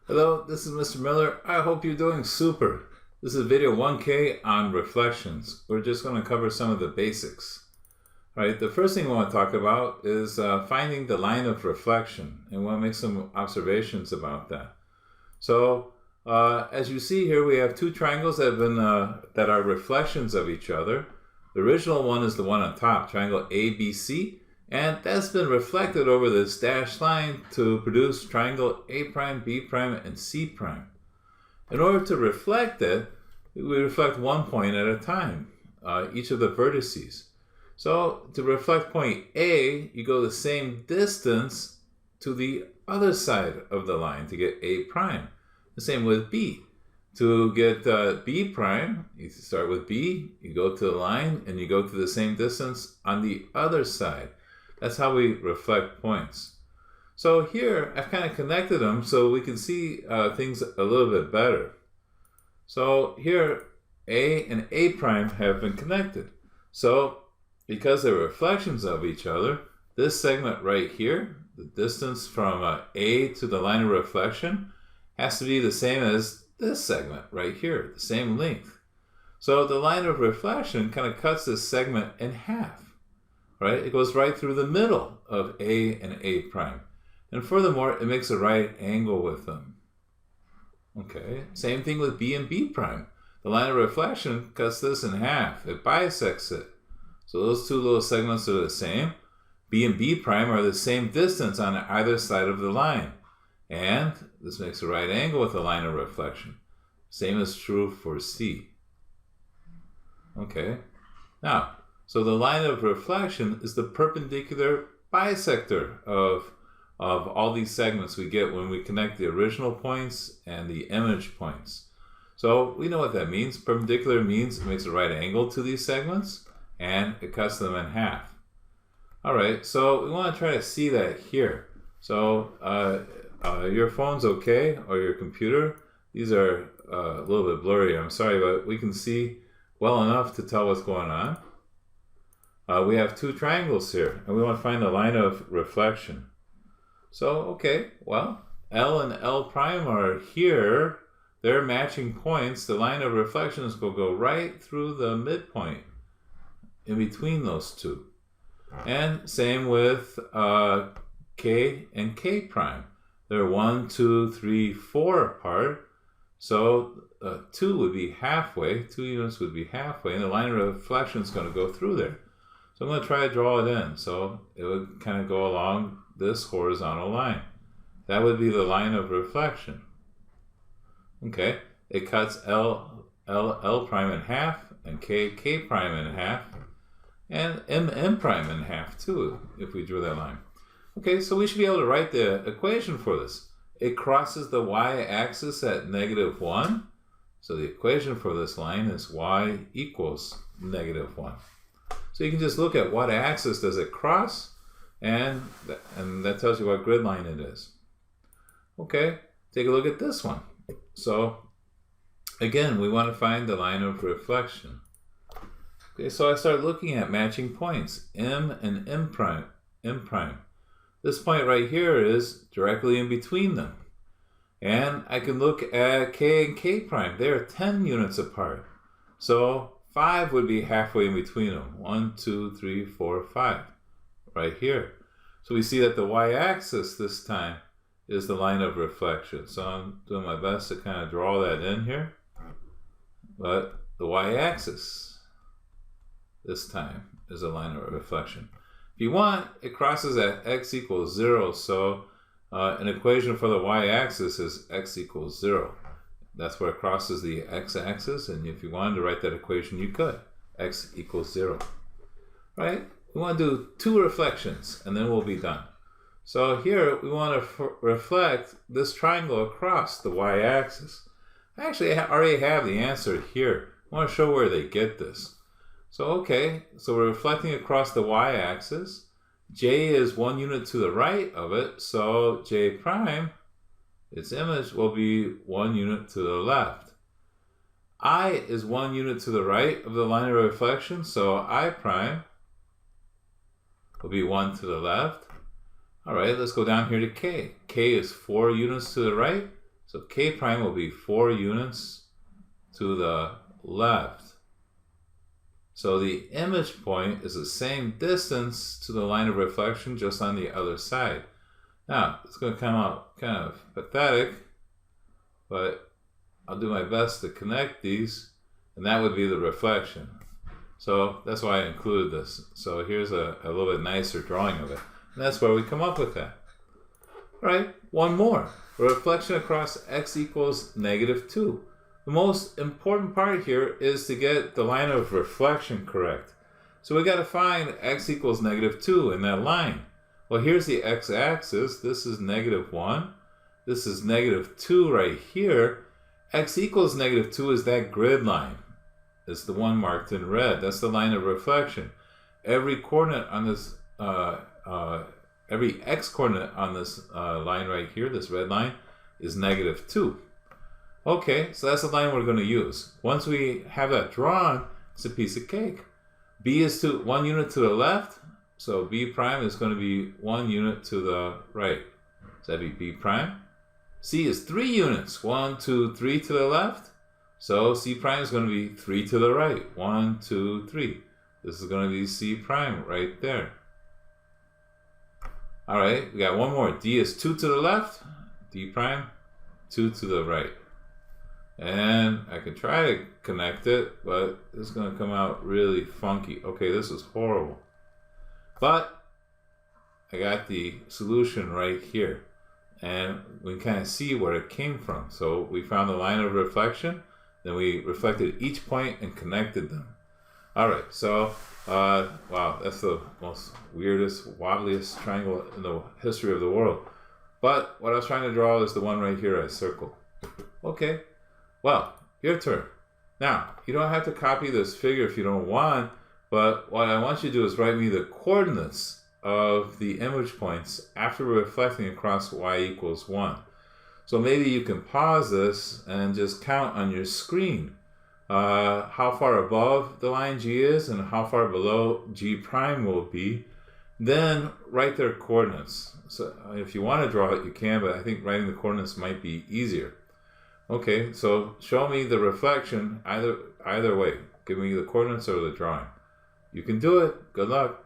Hello, this is Mr. Miller. I hope you're doing super. This is video 1K on reflections. We're just going to cover some of the basics. All right, the first thing we want to talk about is finding the line of reflection, and we want to make some observations about that. So, as you see here, we have two triangles that have been that are reflections of each other. The original one is the one on top, triangle ABC, and that's been reflected over this dashed line to produce triangle A prime, B prime, and C prime. In order to reflect it, we reflect one point at a time, each of the vertices. So to reflect point A, you go the same distance to the other side of the line to get A prime. The same with B. To get B prime, you start with B, you go to the line, and you go to the same distance on the other side. That's how we reflect points. So here, I've kind of connected them so we can see things a little bit better. So here, A and A prime have been connected. So because they're reflections of each other, this segment right here, the distance from A to the line of reflection, has to be the same as this segment right here, the same length. So the line of reflection kind of cuts this segment in half. Right? It goes right through the middle of A and A prime. And furthermore, it makes a right angle with them. Okay, same thing with B and B prime. The line of reflection cuts this in half. It bisects it. So those two little segments are the same. B and B prime are the same distance on either side of the line. And this makes a right angle with the line of reflection. Same is true for C. Okay, now, so the line of reflection is the perpendicular bisector of all these segments we get when we connect the original points and the image points. So we know what that means. Perpendicular means it makes a right angle to these segments and it cuts them in half. All right, so we want to try to see that here. So your phone's okay, or your computer. These are a little bit blurry, I'm sorry, but we can see well enough to tell what's going on. We have two triangles here, and we want to find the line of reflection. So, okay, well, L and L prime are here. They're matching points. The line of reflection is going to go right through the midpoint in between those two. And same with K and K prime. They're 1, 2, 3, 4 apart. So 2 would be halfway. 2 units would be halfway, and the line of reflection is going to go through there. So I'm going to try to draw it in. So it would kind of go along this horizontal line. That would be the line of reflection. Okay, it cuts L prime in half, and K prime in half, and M prime in half too, if we drew that line. Okay, so we should be able to write the equation for this. It crosses the y-axis at -1. So the equation for this line is y equals -1. So you can just look at what axis does it cross, and that tells you what grid line it is. Okay, take a look at this one. So again, we want to find the line of reflection. Okay, so I start looking at matching points, M and M prime. This point right here is directly in between them. And I can look at K and K prime. They're 10 units apart. So 5 would be halfway in between them. 1, 2, 3, 4, 5. Right here. So we see that the y-axis this time is the line of reflection. So I'm doing my best to kind of draw that in here. But the y-axis this time is a line of reflection. If you want, it crosses at x equals 0. So an equation for the y-axis is x equals 0. That's where it crosses the x-axis, and if you wanted to write that equation, you could. X equals 0. Right? We want to do 2 reflections, and then we'll be done. So here, we want to reflect this triangle across the y-axis. Actually, I already have the answer here. I want to show where they get this. So, okay, so we're reflecting across the y-axis. J is 1 unit to the right of it, so J prime, its image, will be 1 unit to the left. I is 1 unit to the right of the line of reflection, so I prime will be 1 to the left. All right, let's go down here to K. K is 4 units to the right, So K prime will be 4 units to the left. So the image point is the same distance to the line of reflection, just on the other side. Now, it's going to come out kind of pathetic, but I'll do my best to connect these, and that would be the reflection. So that's why I included this. So here's a little bit nicer drawing of it. And that's where we come up with that. All right, one more. A reflection across x equals -2. The most important part here is to get the line of reflection correct. So we got to find x equals -2 in that line. Well, here's the x-axis. This is -1. This is -2 right here. X equals -2 is that grid line. It's the one marked in red. That's the line of reflection. Every coordinate on this, every x coordinate on this line right here, this red line, is -2. Okay, so that's the line we're going to use. Once we have that drawn, it's a piece of cake. B is 1 unit to the left, so B prime is going to be 1 unit to the right. So that'd be B prime. C is 3 units, 1, 2, 3 to the left. So C prime is going to be 3 to the right, 1, 2, 3. This is going to be C prime right there. All right, we got one more. D is 2 to the left, D prime, 2 to the right. And I can try to connect it, but it's going to come out really funky. Okay, this is horrible. But I got the solution right here. And we can kind of see where it came from. So we found the line of reflection, then we reflected each point and connected them. All right, so, wow, that's the most weirdest, wobbliest triangle in the history of the world. But what I was trying to draw is the one right here I circled. Okay. Well, your turn. Now, you don't have to copy this figure if you don't want, but what I want you to do is write me the coordinates of the image points after reflecting across y equals 1. So maybe you can pause this and just count on your screen how far above the line G is and how far below G prime will be. Then write their coordinates. So if you want to draw it, you can, but I think writing the coordinates might be easier. Okay, so show me the reflection either way. Give me the coordinates or the drawing. You can do it. Good luck.